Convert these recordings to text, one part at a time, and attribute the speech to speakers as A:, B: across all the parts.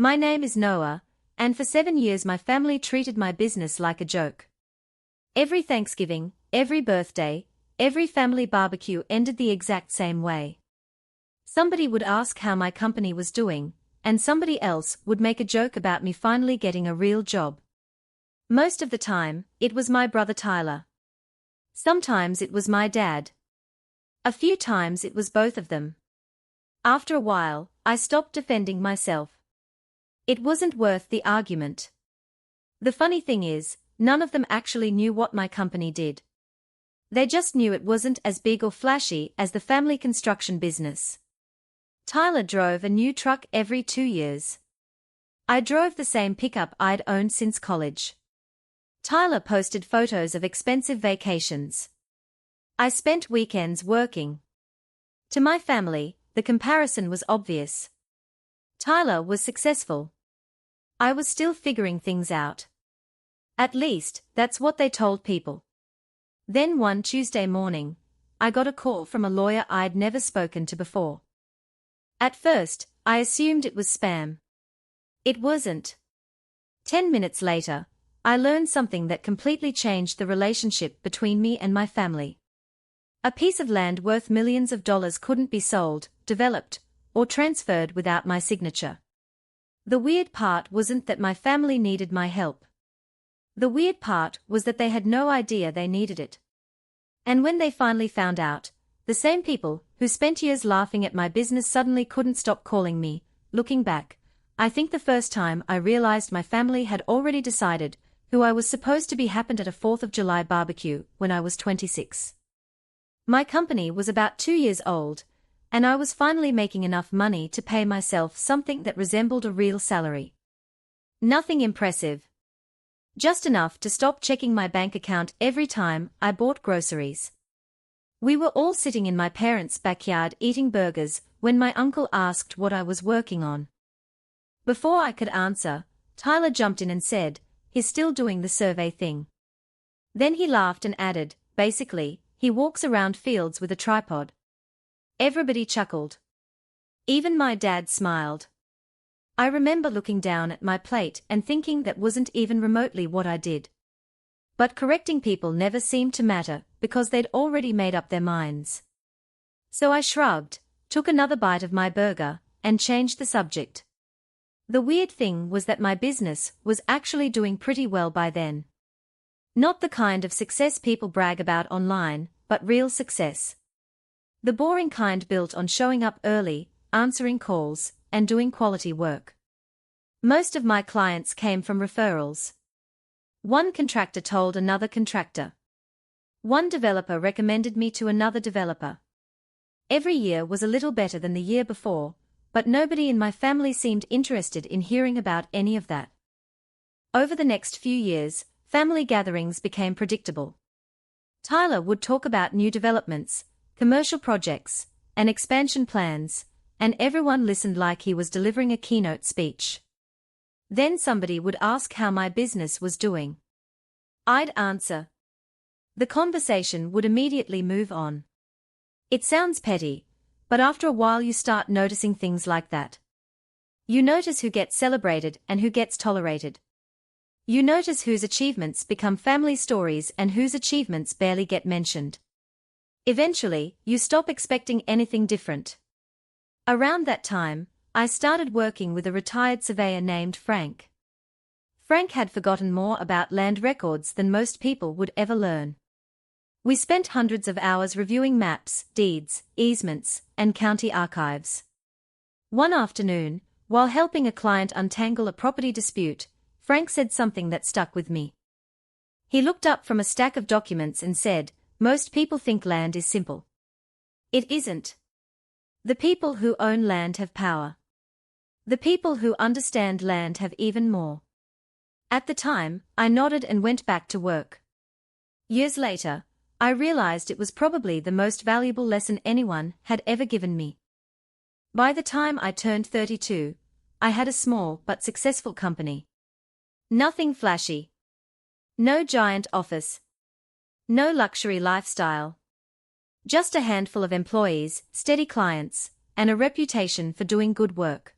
A: My name is Noah, and for 7 years my family treated my business like a joke. Every Thanksgiving, every birthday, every family barbecue ended the exact same way. Somebody would ask how my company was doing, and somebody else would make a joke about me finally getting a real job. Most of the time, it was my brother Tyler. Sometimes it was my dad. A few times it was both of them. After a while, I stopped defending myself. It wasn't worth the argument. The funny thing is, none of them actually knew what my company did. They just knew it wasn't as big or flashy as the family construction business. Tyler drove a new truck every 2 years. I drove the same pickup I'd owned since college. Tyler posted photos of expensive vacations. I spent weekends working. To my family, the comparison was obvious. Tyler was successful. I was still figuring things out. At least, that's what they told people. Then one Tuesday morning, I got a call from a lawyer I'd never spoken to before. At first, I assumed it was spam. It wasn't. 10 minutes later, I learned something that completely changed the relationship between me and my family. A piece of land worth millions of dollars couldn't be sold, developed, or transferred without my signature. The weird part wasn't that my family needed my help. The weird part was that they had no idea they needed it. And when they finally found out, the same people who spent years laughing at my business suddenly couldn't stop calling me. Looking back, I think the first time I realized my family had already decided who I was supposed to be happened at a 4th of July barbecue when I was 26. My company was about 2 years old, and I was finally making enough money to pay myself something that resembled a real salary. Nothing impressive. Just enough to stop checking my bank account every time I bought groceries. We were all sitting in my parents' backyard eating burgers when my uncle asked what I was working on. Before I could answer, Tyler jumped in and said, "He's still doing the survey thing." Then he laughed and added, "Basically, he walks around fields with a tripod." Everybody chuckled. Even my dad smiled. I remember looking down at my plate and thinking that wasn't even remotely what I did. But correcting people never seemed to matter because they'd already made up their minds. So I shrugged, took another bite of my burger, and changed the subject. The weird thing was that my business was actually doing pretty well by then. Not the kind of success people brag about online, but real success. The boring kind built on showing up early, answering calls, and doing quality work. Most of my clients came from referrals. One contractor told another contractor. One developer recommended me to another developer. Every year was a little better than the year before, but nobody in my family seemed interested in hearing about any of that. Over the next few years, family gatherings became predictable. Tyler would talk about new developments, commercial projects, and expansion plans, and everyone listened like he was delivering a keynote speech. Then somebody would ask how my business was doing. I'd answer. The conversation would immediately move on. It sounds petty, but after a while you start noticing things like that. You notice who gets celebrated and who gets tolerated. You notice whose achievements become family stories and whose achievements barely get mentioned. Eventually, you stop expecting anything different. Around that time, I started working with a retired surveyor named Frank. Frank had forgotten more about land records than most people would ever learn. We spent hundreds of hours reviewing maps, deeds, easements, and county archives. One afternoon, while helping a client untangle a property dispute, Frank said something that stuck with me. He looked up from a stack of documents and said, "Most people think land is simple. It isn't. The people who own land have power. The people who understand land have even more." At the time, I nodded and went back to work. Years later, I realized it was probably the most valuable lesson anyone had ever given me. By the time I turned 32, I had a small but successful company. Nothing flashy. No giant office. No luxury lifestyle. Just a handful of employees, steady clients, and a reputation for doing good work.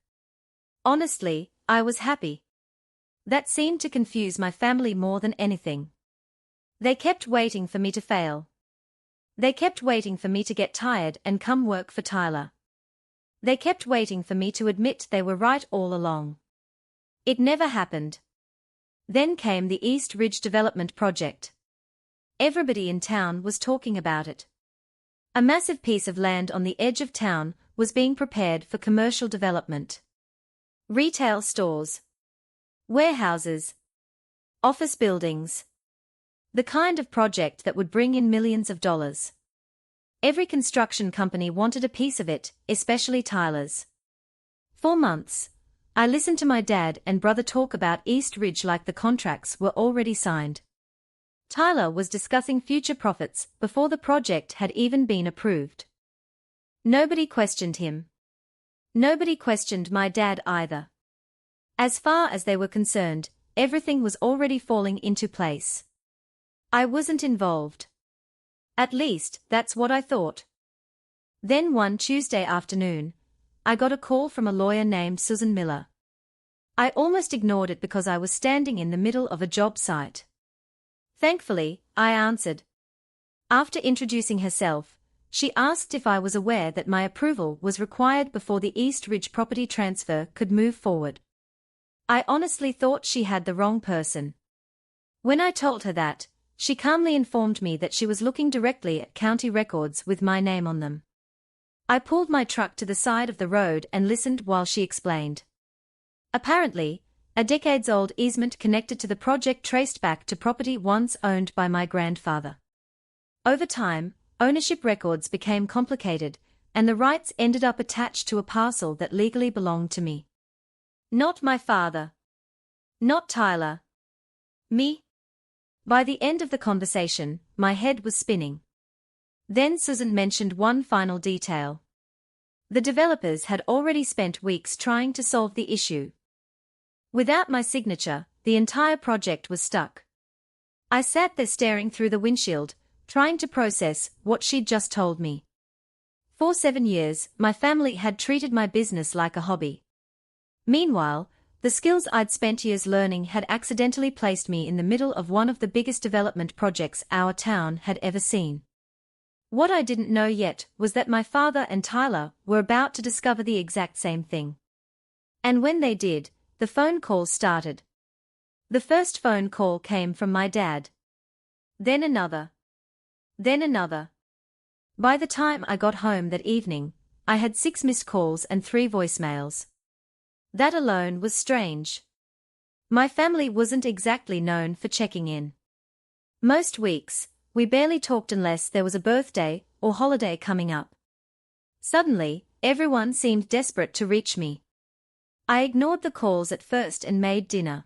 A: Honestly, I was happy. That seemed to confuse my family more than anything. They kept waiting for me to fail. They kept waiting for me to get tired and come work for Tyler. They kept waiting for me to admit they were right all along. It never happened. Then came the East Ridge Development Project. Everybody in town was talking about it. A massive piece of land on the edge of town was being prepared for commercial development. Retail stores, warehouses, office buildings. The kind of project that would bring in millions of dollars. Every construction company wanted a piece of it, especially Tyler's. For months, I listened to my dad and brother talk about East Ridge like the contracts were already signed. Tyler was discussing future profits before the project had even been approved. Nobody questioned him. Nobody questioned my dad either. As far as they were concerned, everything was already falling into place. I wasn't involved. At least, that's what I thought. Then one Tuesday afternoon, I got a call from a lawyer named Susan Miller. I almost ignored it because I was standing in the middle of a job site. Thankfully, I answered. After introducing herself, she asked if I was aware that my approval was required before the East Ridge property transfer could move forward. I honestly thought she had the wrong person. When I told her that, she calmly informed me that she was looking directly at county records with my name on them. I pulled my truck to the side of the road and listened while she explained. Apparently, a decades-old easement connected to the project traced back to property once owned by my grandfather. Over time, ownership records became complicated, and the rights ended up attached to a parcel that legally belonged to me. Not my father. Not Tyler. Me. By the end of the conversation, my head was spinning. Then Susan mentioned one final detail. The developers had already spent weeks trying to solve the issue. Without my signature, the entire project was stuck. I sat there staring through the windshield, trying to process what she'd just told me. For 7 years, my family had treated my business like a hobby. Meanwhile, the skills I'd spent years learning had accidentally placed me in the middle of one of the biggest development projects our town had ever seen. What I didn't know yet was that my father and Tyler were about to discover the exact same thing. And when they did, the phone calls started. The first phone call came from my dad. Then another. Then another. By the time I got home that evening, I had 6 missed calls and 3 voicemails. That alone was strange. My family wasn't exactly known for checking in. Most weeks, we barely talked unless there was a birthday or holiday coming up. Suddenly, everyone seemed desperate to reach me. I ignored the calls at first and made dinner.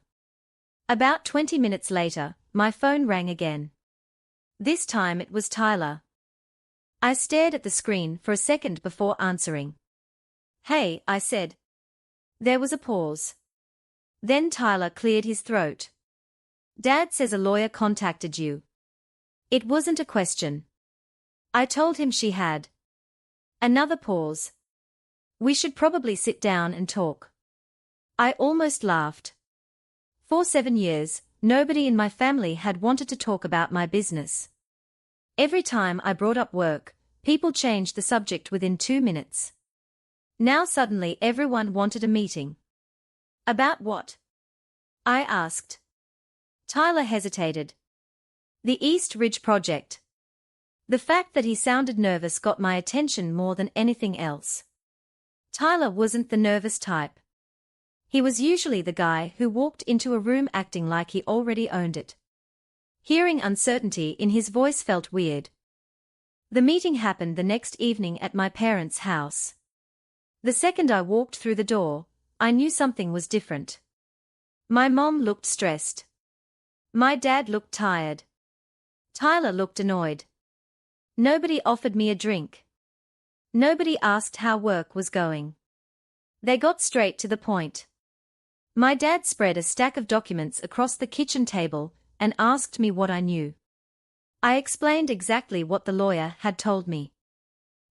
A: About 20 minutes later, my phone rang again. This time it was Tyler. I stared at the screen for a second before answering. "Hey," I said. There was a pause. Then Tyler cleared his throat. "Dad says a lawyer contacted you." It wasn't a question. I told him she had. Another pause. "We should probably sit down and talk." I almost laughed. For 7 years, nobody in my family had wanted to talk about my business. Every time I brought up work, people changed the subject within 2 minutes. Now suddenly everyone wanted a meeting. About what? I asked. Tyler hesitated. The East Ridge project. The fact that he sounded nervous got my attention more than anything else. Tyler wasn't the nervous type. He was usually the guy who walked into a room acting like he already owned it. Hearing uncertainty in his voice felt weird. The meeting happened the next evening at my parents' house. The second I walked through the door, I knew something was different. My mom looked stressed. My dad looked tired. Tyler looked annoyed. Nobody offered me a drink. Nobody asked how work was going. They got straight to the point. My dad spread a stack of documents across the kitchen table and asked me what I knew. I explained exactly what the lawyer had told me.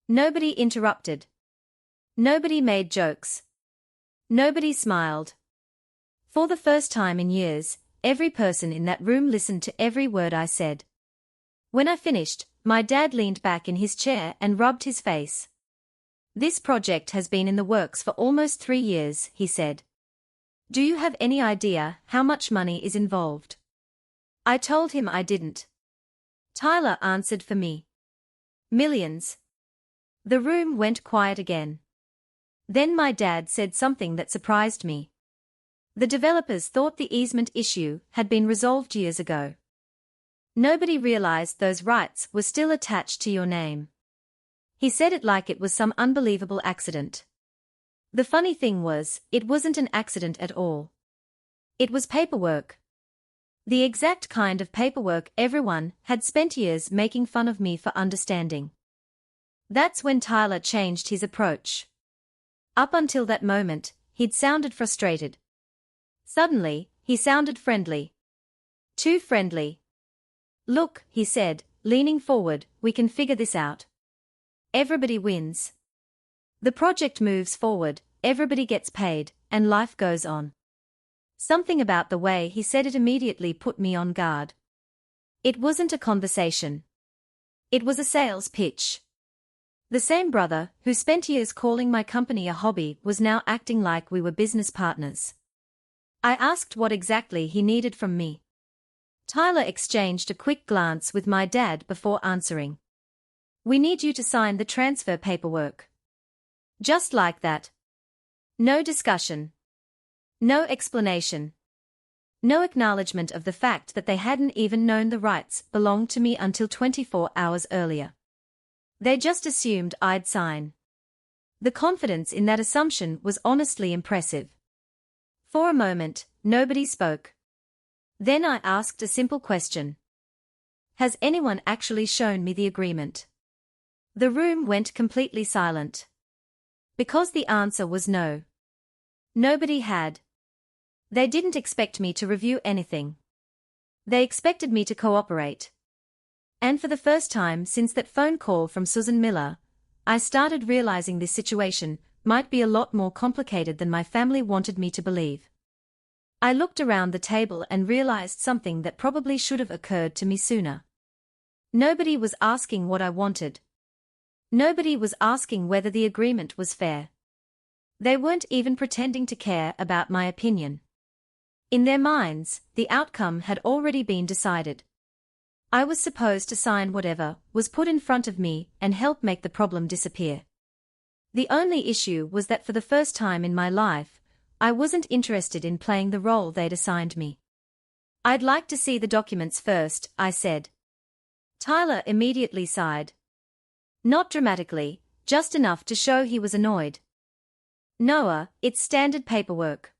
A: Nobody interrupted. Nobody made jokes. Nobody smiled. For the first time in years, every person in that room listened to every word I said. When I finished, my dad leaned back in his chair and rubbed his face. "This project has been in the works for almost 3 years," he said. "Do you have any idea how much money is involved?" I told him I didn't. Tyler answered for me. "Millions." The room went quiet again. Then my dad said something that surprised me. The developers thought the easement issue had been resolved years ago. Nobody realized those rights were still attached to your name. He said it like it was some unbelievable accident. The funny thing was, it wasn't an accident at all. It was paperwork. The exact kind of paperwork everyone had spent years making fun of me for understanding. That's when Tyler changed his approach. Up until that moment, he'd sounded frustrated. Suddenly, he sounded friendly. Too friendly. "Look," he said, leaning forward, "we can figure this out. Everybody wins. The project moves forward, everybody gets paid, and life goes on." Something about the way he said it immediately put me on guard. It wasn't a conversation. It was a sales pitch. The same brother who spent years calling my company a hobby was now acting like we were business partners. I asked what exactly he needed from me. Tyler exchanged a quick glance with my dad before answering. "We need you to sign the transfer paperwork." Just like that. No discussion. No explanation. No acknowledgement of the fact that they hadn't even known the rights belonged to me until 24 hours earlier. They just assumed I'd sign. The confidence in that assumption was honestly impressive. For a moment, nobody spoke. Then I asked a simple question. "Has anyone actually shown me the agreement?" The room went completely silent. Because the answer was no. Nobody had. They didn't expect me to review anything. They expected me to cooperate. And for the first time since that phone call from Susan Miller, I started realizing this situation might be a lot more complicated than my family wanted me to believe. I looked around the table and realized something that probably should have occurred to me sooner. Nobody was asking what I wanted. Nobody was asking whether the agreement was fair. They weren't even pretending to care about my opinion. In their minds, the outcome had already been decided. I was supposed to sign whatever was put in front of me and help make the problem disappear. The only issue was that for the first time in my life, I wasn't interested in playing the role they'd assigned me. "I'd like to see the documents first," I said. Tyler immediately sighed. Not dramatically, just enough to show he was annoyed. "Noah, it's standard paperwork."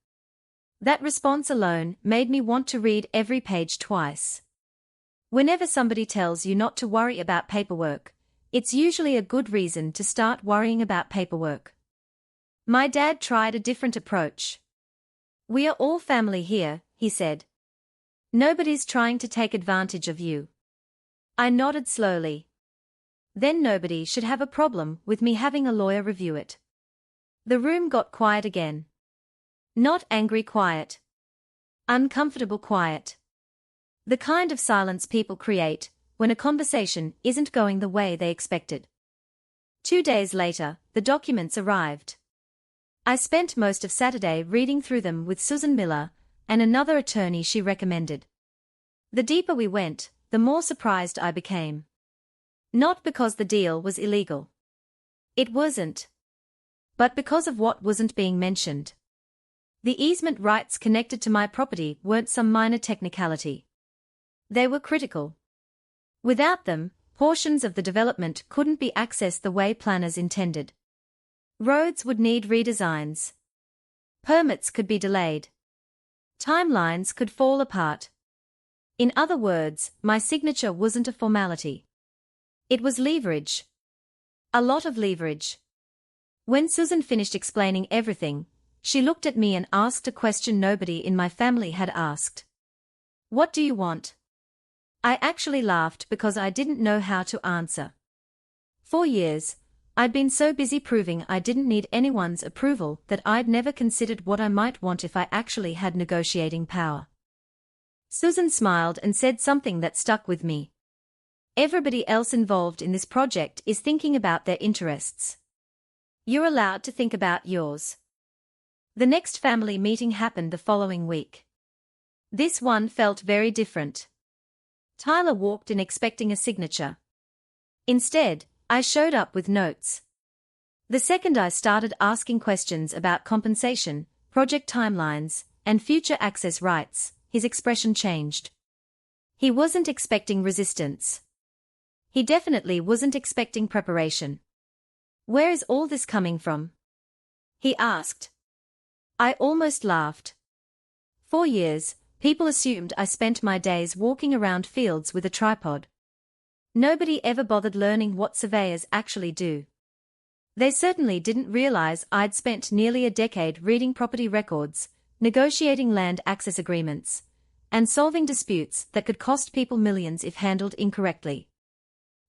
A: That response alone made me want to read every page twice. Whenever somebody tells you not to worry about paperwork, it's usually a good reason to start worrying about paperwork. My dad tried a different approach. "We are all family here," he said. "Nobody's trying to take advantage of you." I nodded slowly. Then nobody should have a problem with me having a lawyer review it. The room got quiet again. Not angry quiet. Uncomfortable quiet. The kind of silence people create when a conversation isn't going the way they expected. 2 days later, the documents arrived. I spent most of Saturday reading through them with Susan Miller and another attorney she recommended. The deeper we went, the more surprised I became. Not because the deal was illegal. It wasn't. But because of what wasn't being mentioned. The easement rights connected to my property weren't some minor technicality. They were critical. Without them, portions of the development couldn't be accessed the way planners intended. Roads would need redesigns. Permits could be delayed. Timelines could fall apart. In other words, my signature wasn't a formality. It was leverage. A lot of leverage. When Susan finished explaining everything, she looked at me and asked a question nobody in my family had asked. "What do you want?" I actually laughed because I didn't know how to answer. For years, I'd been so busy proving I didn't need anyone's approval that I'd never considered what I might want if I actually had negotiating power. Susan smiled and said something that stuck with me. Everybody else involved in this project is thinking about their interests. You're allowed to think about yours. The next family meeting happened the following week. This one felt very different. Tyler walked in expecting a signature. Instead, I showed up with notes. The second I started asking questions about compensation, project timelines, and future access rights, his expression changed. He wasn't expecting resistance. He definitely wasn't expecting preparation. "Where is all this coming from?" he asked. I almost laughed. For years, people assumed I spent my days walking around fields with a tripod. Nobody ever bothered learning what surveyors actually do. They certainly didn't realize I'd spent nearly a decade reading property records, negotiating land access agreements, and solving disputes that could cost people millions if handled incorrectly.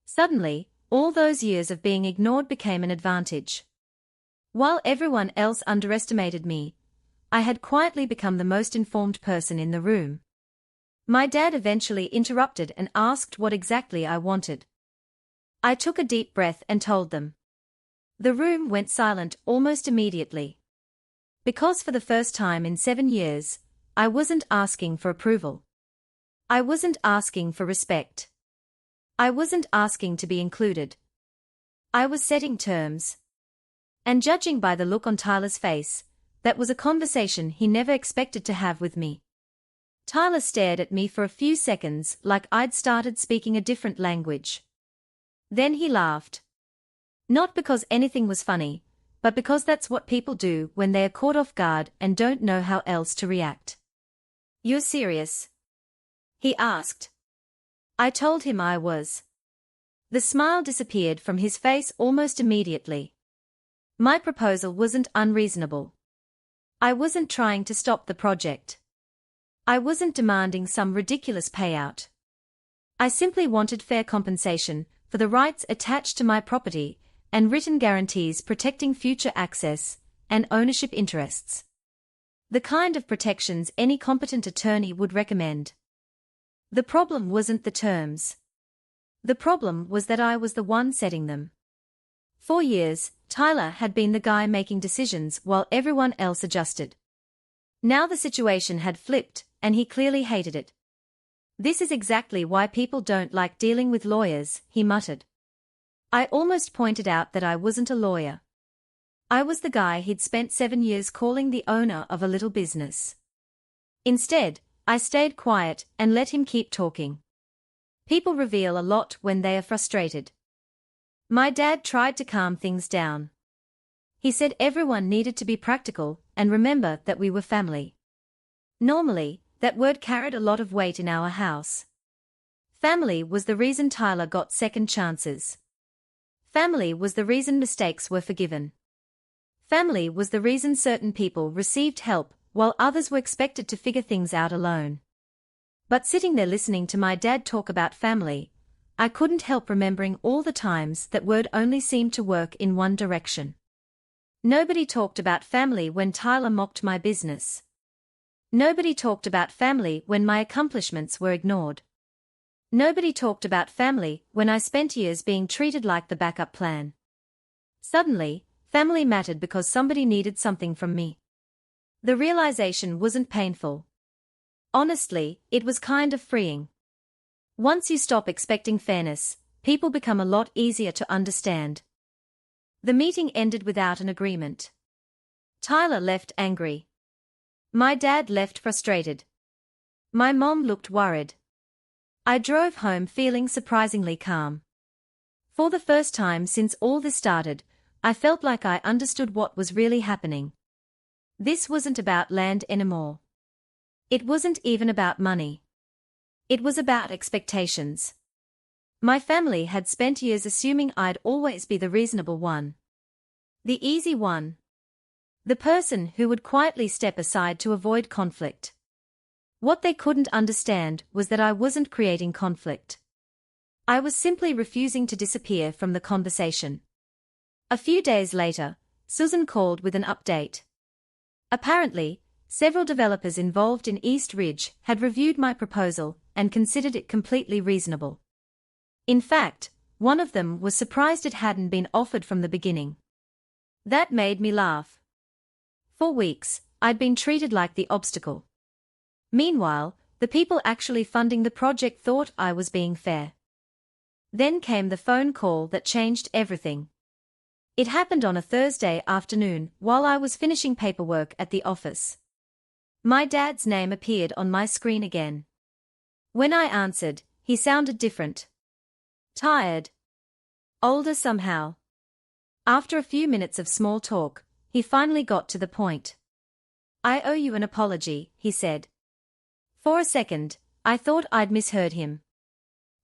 A: Suddenly, all those years of being ignored became an advantage. While everyone else underestimated me, I had quietly become the most informed person in the room. My dad eventually interrupted and asked what exactly I wanted. I took a deep breath and told them. The room went silent almost immediately. Because for the first time in 7 years, I wasn't asking for approval. I wasn't asking for respect. I wasn't asking to be included. I was setting terms. And judging by the look on Tyler's face, that was a conversation he never expected to have with me. Tyler stared at me for a few seconds like I'd started speaking a different language. Then he laughed. Not because anything was funny, but because that's what people do when they are caught off guard and don't know how else to react. "You're serious?" he asked. I told him I was. The smile disappeared from his face almost immediately. My proposal wasn't unreasonable. I wasn't trying to stop the project. I wasn't demanding some ridiculous payout. I simply wanted fair compensation for the rights attached to my property and written guarantees protecting future access and ownership interests. The kind of protections any competent attorney would recommend. The problem wasn't the terms. The problem was that I was the one setting them. For years, Tyler had been the guy making decisions while everyone else adjusted. Now the situation had flipped, and he clearly hated it. "This is exactly why people don't like dealing with lawyers," he muttered. I almost pointed out that I wasn't a lawyer. I was the guy he'd spent 7 years calling the owner of a little business. Instead, I stayed quiet and let him keep talking. People reveal a lot when they are frustrated. My dad tried to calm things down. He said everyone needed to be practical and remember that we were family. Normally, that word carried a lot of weight in our house. Family was the reason Tyler got second chances. Family was the reason mistakes were forgiven. Family was the reason certain people received help while others were expected to figure things out alone. But sitting there listening to my dad talk about family, I couldn't help remembering all the times that word only seemed to work in one direction. Nobody talked about family when Tyler mocked my business. Nobody talked about family when my accomplishments were ignored. Nobody talked about family when I spent years being treated like the backup plan. Suddenly, family mattered because somebody needed something from me. The realization wasn't painful. Honestly, it was kind of freeing. Once you stop expecting fairness, people become a lot easier to understand. The meeting ended without an agreement. Tyler left angry. My dad left frustrated. My mom looked worried. I drove home feeling surprisingly calm. For the first time since all this started, I felt like I understood what was really happening. This wasn't about land anymore. It wasn't even about money. It was about expectations. My family had spent years assuming I'd always be the reasonable one. The easy one. The person who would quietly step aside to avoid conflict. What they couldn't understand was that I wasn't creating conflict. I was simply refusing to disappear from the conversation. A few days later, Susan called with an update. Apparently, several developers involved in East Ridge had reviewed my proposal and considered it completely reasonable. In fact, one of them was surprised it hadn't been offered from the beginning. That made me laugh. For weeks, I'd been treated like the obstacle. Meanwhile, the people actually funding the project thought I was being fair. Then came the phone call that changed everything. It happened on a Thursday afternoon while I was finishing paperwork at the office. My dad's name appeared on my screen again. When I answered, he sounded different. Tired. Older somehow. After a few minutes of small talk, he finally got to the point. "I owe you an apology," he said. For a second, I thought I'd misheard him.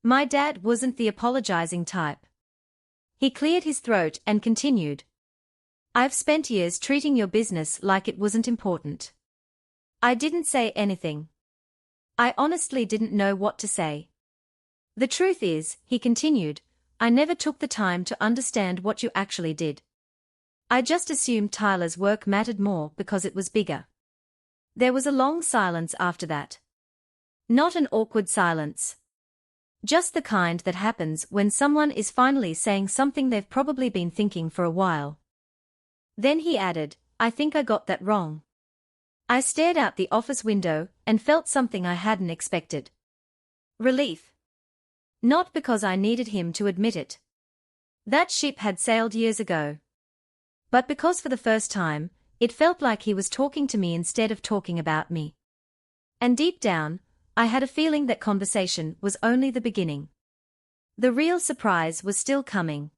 A: My dad wasn't the apologizing type. He cleared his throat and continued. "I've spent years treating your business like it wasn't important." I didn't say anything. I honestly didn't know what to say. "The truth is," he continued, "I never took the time to understand what you actually did. I just assumed Tyler's work mattered more because it was bigger." There was a long silence after that. Not an awkward silence. Just the kind that happens when someone is finally saying something they've probably been thinking for a while. Then he added, "I think I got that wrong." I stared out the office window and felt something I hadn't expected. Relief. Not because I needed him to admit it. That ship had sailed years ago. But because for the first time, it felt like he was talking to me instead of talking about me. And deep down, I had a feeling that conversation was only the beginning. The real surprise was still coming.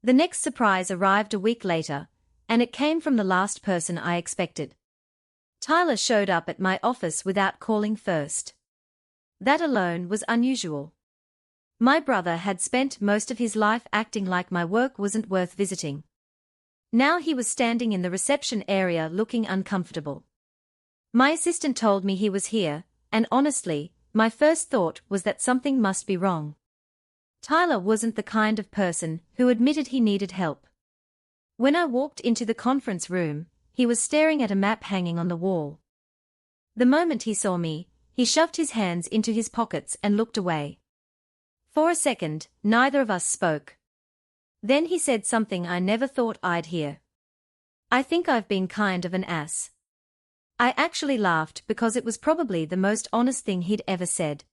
A: The next surprise arrived a week later, and it came from the last person I expected. Tyler showed up at my office without calling first. That alone was unusual. My brother had spent most of his life acting like my work wasn't worth visiting. Now he was standing in the reception area looking uncomfortable. My assistant told me he was here, and honestly, my first thought was that something must be wrong. Tyler wasn't the kind of person who admitted he needed help. When I walked into the conference room, he was staring at a map hanging on the wall. The moment he saw me, he shoved his hands into his pockets and looked away. For a second, neither of us spoke. Then he said something I never thought I'd hear. "I think I've been kind of an ass." I actually laughed because it was probably the most honest thing he'd ever said.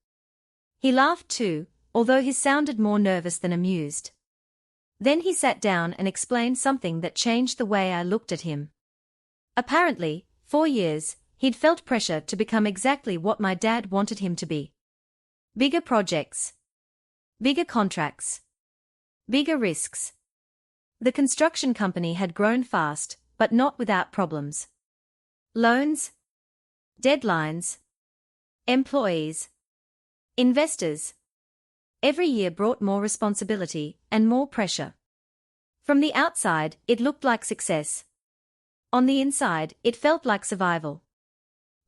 A: He laughed too, although he sounded more nervous than amused. Then he sat down and explained something that changed the way I looked at him. Apparently, for years, he'd felt pressure to become exactly what my dad wanted him to be. Bigger projects. Bigger contracts. Bigger risks. The construction company had grown fast, but not without problems. Loans. Deadlines. Employees. Investors. Every year brought more responsibility and more pressure. From the outside, it looked like success. On the inside, it felt like survival.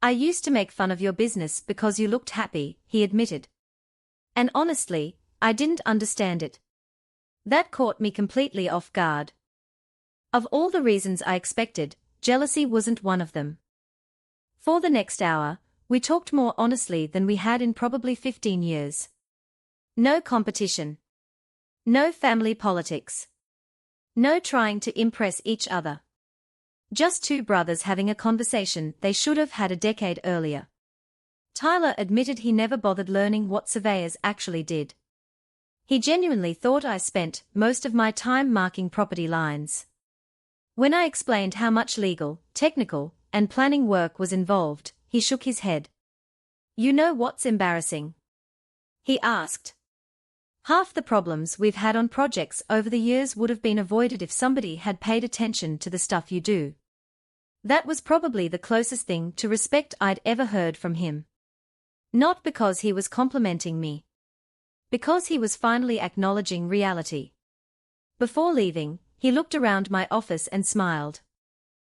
A: "I used to make fun of your business because you looked happy," he admitted. And honestly, I didn't understand it. That caught me completely off guard. Of all the reasons I expected, jealousy wasn't one of them. For the next hour, we talked more honestly than we had in probably 15 years. No competition. No family politics. No trying to impress each other. Just two brothers having a conversation they should have had a decade earlier. Tyler admitted he never bothered learning what surveyors actually did. He genuinely thought I spent most of my time marking property lines. When I explained how much legal, technical, and planning work was involved, he shook his head. "You know what's embarrassing?" he asked. "Half the problems we've had on projects over the years would have been avoided if somebody had paid attention to the stuff you do." That was probably the closest thing to respect I'd ever heard from him. Not because he was complimenting me. Because he was finally acknowledging reality. Before leaving, he looked around my office and smiled.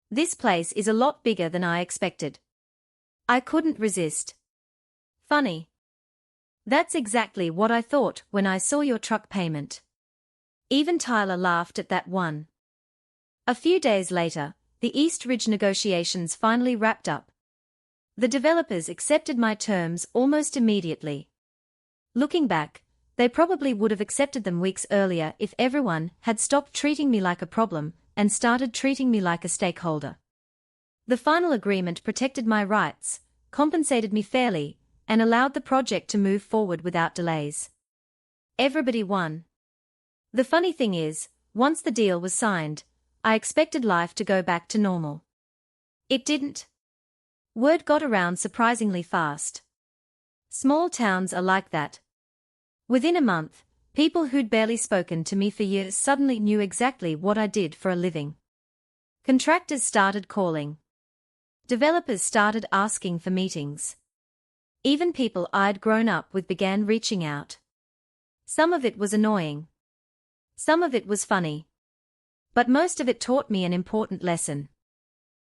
A: "This place is a lot bigger than I expected." I couldn't resist. "Funny. That's exactly what I thought when I saw your truck payment." Even Tyler laughed at that one. A few days later, the East Ridge negotiations finally wrapped up. The developers accepted my terms almost immediately. Looking back, they probably would have accepted them weeks earlier if everyone had stopped treating me like a problem and started treating me like a stakeholder. The final agreement protected my rights, compensated me fairly, and allowed the project to move forward without delays. Everybody won. The funny thing is, once the deal was signed, I expected life to go back to normal. It didn't. Word got around surprisingly fast. Small towns are like that. Within a month, people who'd barely spoken to me for years suddenly knew exactly what I did for a living. Contractors started calling. Developers started asking for meetings. Even people I'd grown up with began reaching out. Some of it was annoying. Some of it was funny. But most of it taught me an important lesson.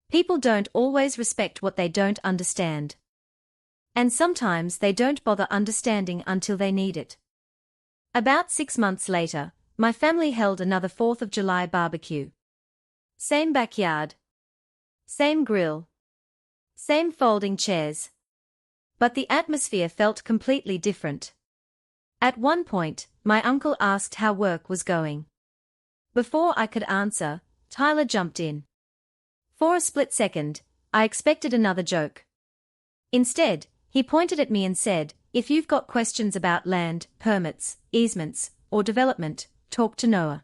A: People don't always respect what they don't understand. And sometimes they don't bother understanding until they need it. About 6 months later, my family held another 4th of July barbecue. Same backyard. Same grill. Same folding chairs. But the atmosphere felt completely different. At one point, my uncle asked how work was going. Before I could answer, Tyler jumped in. For a split second, I expected another joke. Instead, he pointed at me and said, "If you've got questions about land, permits, easements, or development, talk to Noah.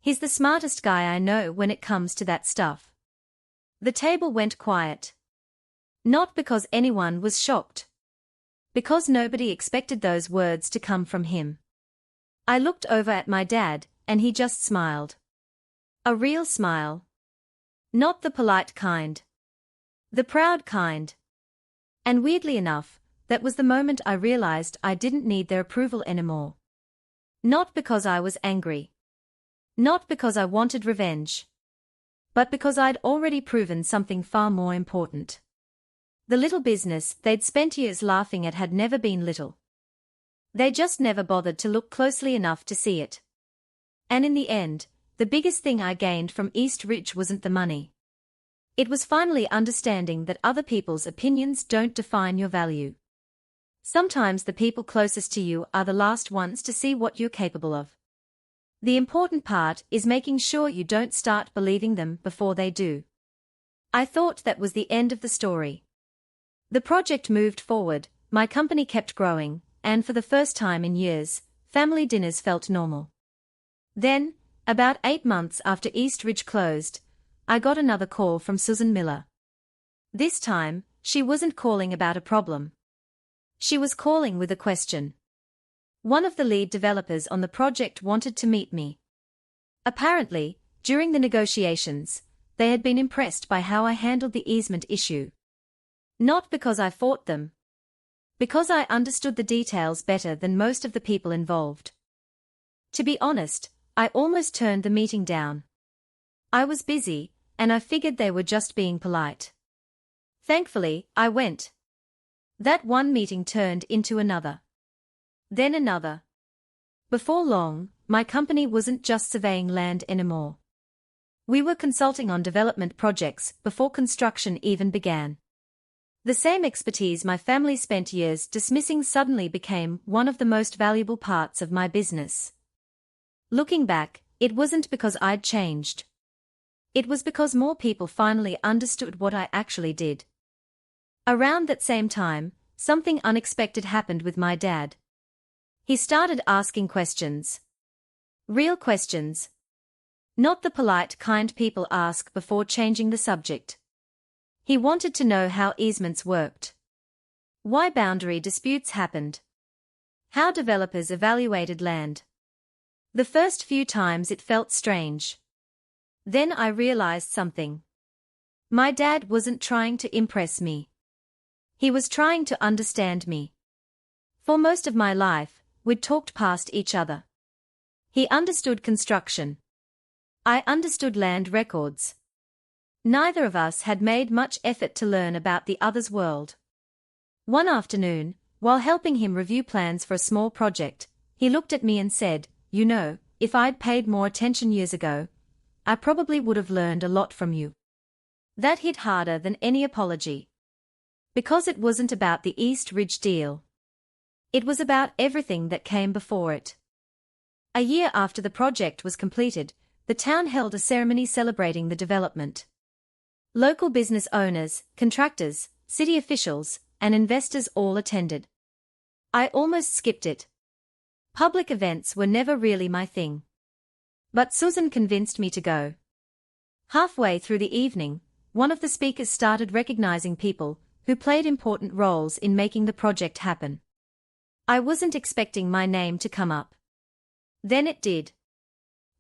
A: He's the smartest guy I know when it comes to that stuff." The table went quiet. Not because anyone was shocked. Because nobody expected those words to come from him. I looked over at my dad, and he just smiled. A real smile. Not the polite kind. The proud kind. And weirdly enough, that was the moment I realized I didn't need their approval anymore. Not because I was angry. Not because I wanted revenge. But because I'd already proven something far more important. The little business they'd spent years laughing at had never been little. They just never bothered to look closely enough to see it. And in the end, the biggest thing I gained from East Ridge wasn't the money. It was finally understanding that other people's opinions don't define your value. Sometimes the people closest to you are the last ones to see what you're capable of. The important part is making sure you don't start believing them before they do. I thought that was the end of the story. The project moved forward, my company kept growing, and for the first time in years, family dinners felt normal. Then, about 8 months after East Ridge closed, I got another call from Susan Miller. This time, she wasn't calling about a problem. She was calling with a question. One of the lead developers on the project wanted to meet me. Apparently, during the negotiations, they had been impressed by how I handled the easement issue. Not because I fought them. Because I understood the details better than most of the people involved. To be honest, I almost turned the meeting down. I was busy, and I figured they were just being polite. Thankfully, I went. That one meeting turned into another. Then another. Before long, my company wasn't just surveying land anymore. We were consulting on development projects before construction even began. The same expertise my family spent years dismissing suddenly became one of the most valuable parts of my business. Looking back, it wasn't because I'd changed. It was because more people finally understood what I actually did. Around that same time, something unexpected happened with my dad. He started asking questions. Real questions. Not the polite kind people ask before changing the subject. He wanted to know how easements worked. Why boundary disputes happened. How developers evaluated land. The first few times it felt strange. Then I realized something. My dad wasn't trying to impress me. He was trying to understand me. For most of my life, we'd talked past each other. He understood construction. I understood land records. Neither of us had made much effort to learn about the other's world. One afternoon, while helping him review plans for a small project, he looked at me and said, "You know, if I'd paid more attention years ago, I probably would have learned a lot from you. That hit harder than any apology. Because it wasn't about the East Ridge deal. It was about everything that came before it. A year after the project was completed, the town held a ceremony celebrating the development. Local business owners, contractors, city officials, and investors all attended. I almost skipped it. Public events were never really my thing. But Susan convinced me to go. Halfway through the evening, one of the speakers started recognizing people who played important roles in making the project happen. I wasn't expecting my name to come up. Then it did.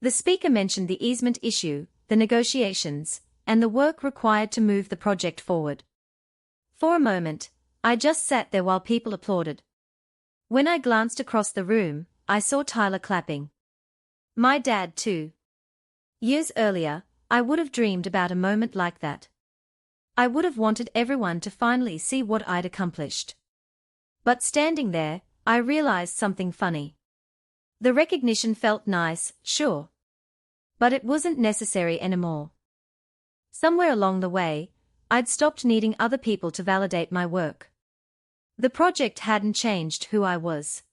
A: The speaker mentioned the easement issue, the negotiations, and the work required to move the project forward. For a moment, I just sat there while people applauded. When I glanced across the room, I saw Tyler clapping. My dad too. Years earlier, I would have dreamed about a moment like that. I would have wanted everyone to finally see what I'd accomplished. But standing there, I realized something funny. The recognition felt nice, sure. But it wasn't necessary anymore. Somewhere along the way, I'd stopped needing other people to validate my work. The project hadn't changed who I was.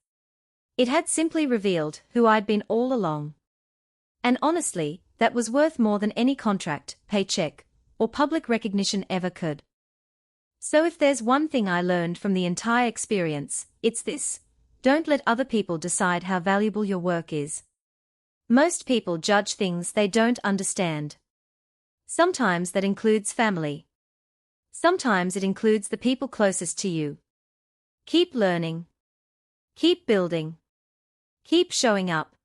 A: It had simply revealed who I'd been all along. And honestly, that was worth more than any contract, paycheck, or public recognition ever could. So if there's one thing I learned from the entire experience, it's this: don't let other people decide how valuable your work is. Most people judge things they don't understand. Sometimes that includes family. Sometimes it includes the people closest to you. Keep learning. Keep building. Keep showing up.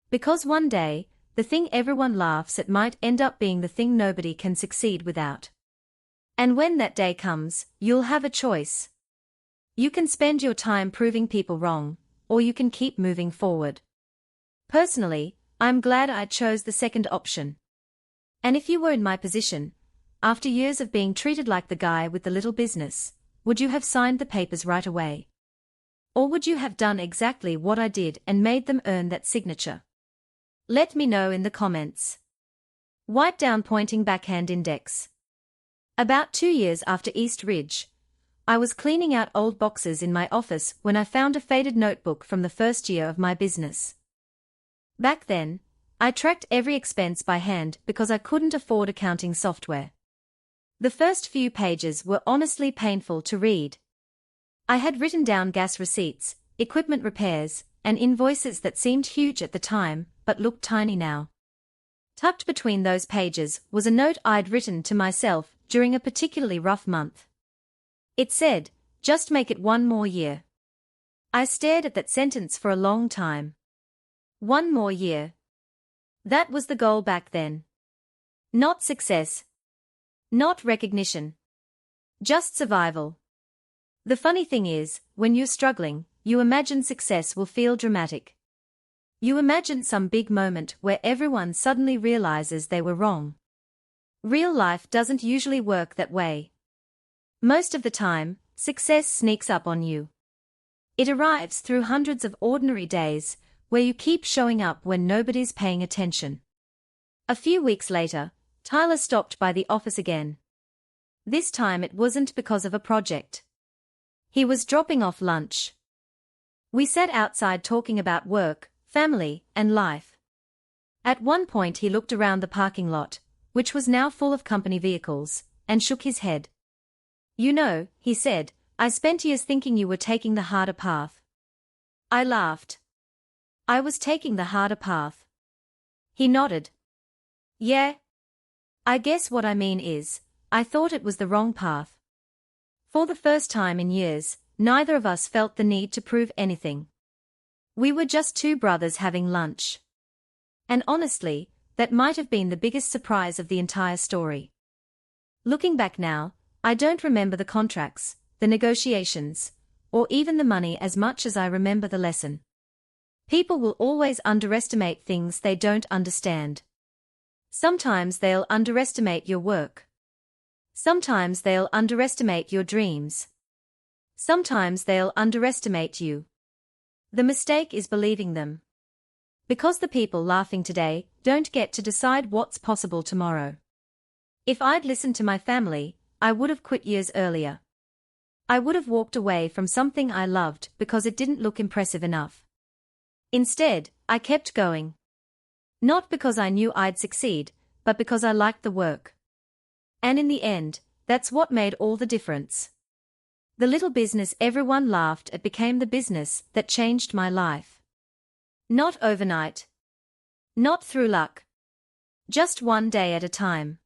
A: Because one day, the thing everyone laughs at might end up being the thing nobody can succeed without. And when that day comes, you'll have a choice. You can spend your time proving people wrong, or you can keep moving forward. Personally, I'm glad I chose the second option. And if you were in my position, after years of being treated like the guy with the little business, would you have signed the papers right away? Or would you have done exactly what I did and made them earn that signature? Let me know in the comments. Wipe down pointing backhand index. About 2 years after East Ridge, I was cleaning out old boxes in my office when I found a faded notebook from the first year of my business. Back then, I tracked every expense by hand because I couldn't afford accounting software. The first few pages were honestly painful to read. I had written down gas receipts, equipment repairs, and invoices that seemed huge at the time, but looked tiny now. Tucked between those pages was a note I'd written to myself during a particularly rough month. It said, "Just make it one more year." I stared at that sentence for a long time. 1 more year. That was the goal back then. Not success. Not recognition. Just survival. The funny thing is, when you're struggling, you imagine success will feel dramatic. You imagine some big moment where everyone suddenly realizes they were wrong. Real life doesn't usually work that way. Most of the time, success sneaks up on you. It arrives through hundreds of ordinary days, where you keep showing up when nobody's paying attention. A few weeks later, Tyler stopped by the office again. This time it wasn't because of a project. He was dropping off lunch. We sat outside talking about work, family, and life. At one point he looked around the parking lot, which was now full of company vehicles, and shook his head. "You know," he said, "I spent years thinking you were taking the harder path." I laughed. "I was taking the harder path." He nodded. "Yeah. I guess what I mean is, I thought it was the wrong path." For the first time in years, neither of us felt the need to prove anything. We were just two brothers having lunch. And honestly, that might have been the biggest surprise of the entire story. Looking back now, I don't remember the contracts, the negotiations, or even the money as much as I remember the lesson. People will always underestimate things they don't understand. Sometimes they'll underestimate your work. Sometimes they'll underestimate your dreams. Sometimes they'll underestimate you. The mistake is believing them. Because the people laughing today don't get to decide what's possible tomorrow. If I'd listened to my family, I would have quit years earlier. I would have walked away from something I loved because it didn't look impressive enough. Instead, I kept going. Not because I knew I'd succeed, but because I liked the work. And in the end, that's what made all the difference. The little business everyone laughed at became the business that changed my life. Not overnight. Not through luck. Just one day at a time.